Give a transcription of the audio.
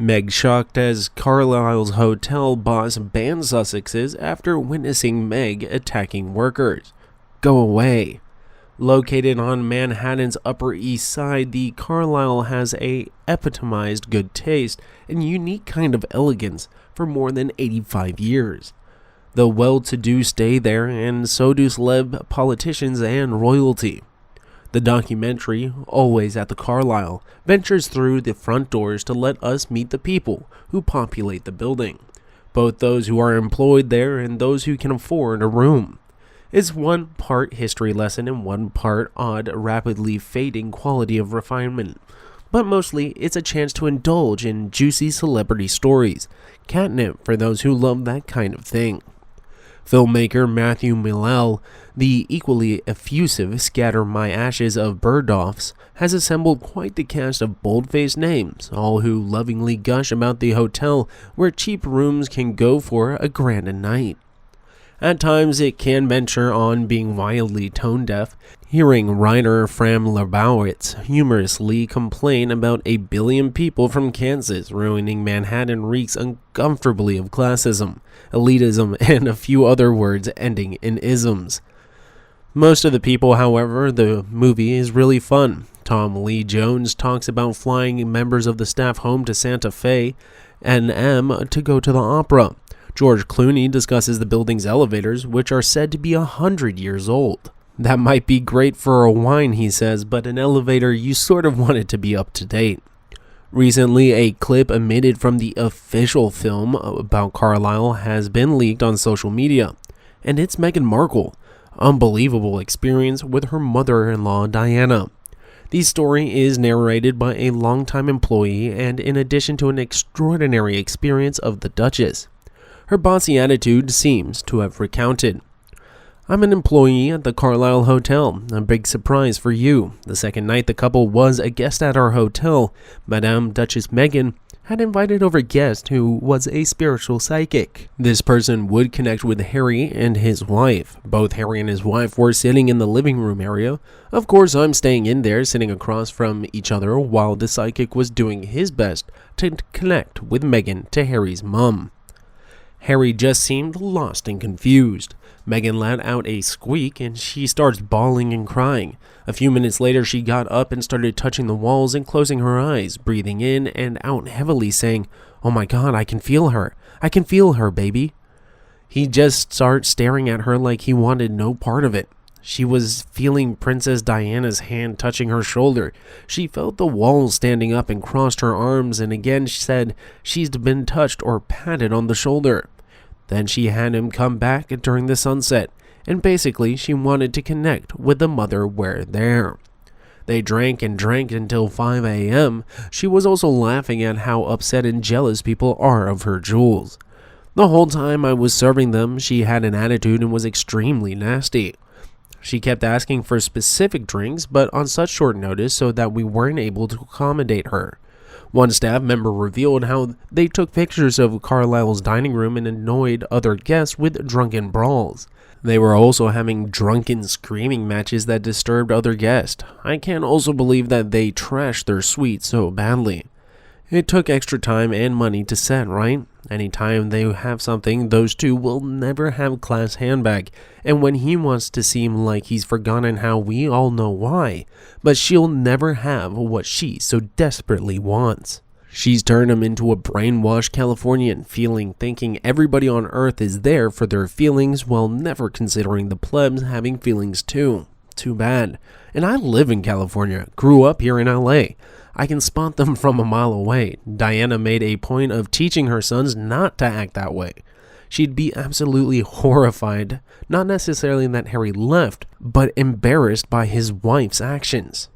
Meg shocked as Carlyle's hotel boss banned Sussexes after witnessing Meg attacking workers. Go away. Located on Manhattan's Upper East Side, the Carlyle has a epitomized good taste and unique kind of elegance for more than 85 years. The well-to-do stay there, and so do celeb politicians and royalty. The documentary, Always at the Carlyle, ventures through the front doors to let us meet the people who populate the building, both those who are employed there and those who can afford a room. It's one part history lesson and one part odd, rapidly fading quality of refinement. But mostly, it's a chance to indulge in juicy celebrity stories, catnip for those who love that kind of thing. Filmmaker Matthew Miele, the equally effusive Scatter My Ashes of Bergdorf's, has assembled quite the cast of bold-faced names, all who lovingly gush about the hotel where cheap rooms can go for a grand a night. At times, it can venture on being wildly tone-deaf, hearing writer Fran Lebowitz humorously complain about 1 billion people from Kansas ruining Manhattan reeks uncomfortably of classism, elitism, and a few other words ending in isms. Most of the people, however, the movie is really fun. Tom Lee Jones talks about flying members of the staff home to Santa Fe and to go to the opera. George Clooney discusses the building's elevators, which are said to be 100 years old. That might be great for a wine, he says, but an elevator, you sort of want it to be up to date. Recently, a clip emitted from the official film about Carlyle has been leaked on social media, and it's Meghan Markle. Unbelievable experience with her mother-in-law, Diana. The story is narrated by a longtime employee and in addition to an extraordinary experience of the Duchess. Her bossy attitude seems to have recounted. I'm an employee at the Carlyle Hotel. A big surprise for you. The second night the couple was a guest at our hotel, Madame Duchess Meghan had invited over a guest who was a spiritual psychic. This person would connect with Harry and his wife. Both Harry and his wife were sitting in the living room area. Of course, I'm staying in there, sitting across from each other while the psychic was doing his best to connect with Meghan to Harry's mum. Harry just seemed lost and confused. Meghan let out a squeak and she starts bawling and crying. A few minutes later, she got up and started touching the walls and closing her eyes, breathing in and out heavily, saying, "Oh my God, I can feel her. I can feel her, baby." He just started staring at her like he wanted no part of it. She was feeling Princess Diana's hand touching her shoulder. She felt the walls standing up and crossed her arms and again said she's been touched or patted on the shoulder. Then she had him come back during the sunset, and basically she wanted to connect with the mother where there. They drank and drank until 5 a.m. She was also laughing at how upset and jealous people are of her jewels. The whole time I was serving them, she had an attitude and was extremely nasty. She kept asking for specific drinks, but on such short notice so that we weren't able to accommodate her. One staff member revealed how they took pictures of Carlyle's dining room and annoyed other guests with drunken brawls. They were also having drunken screaming matches that disturbed other guests. I can't also believe that they trashed their suite so badly. It took extra time and money to set, right? Anytime they have something, those two will never have class handbag. And when he wants to seem like he's forgotten how, we all know why. But she'll never have what she so desperately wants. She's turned him into a brainwashed Californian, thinking everybody on earth is there for their feelings while never considering the plebs having feelings too. Too bad. And I live in California, grew up here in LA. I can spot them from a mile away. Diana made a point of teaching her sons not to act that way. She'd be absolutely horrified, not necessarily that Harry left, but embarrassed by his wife's actions.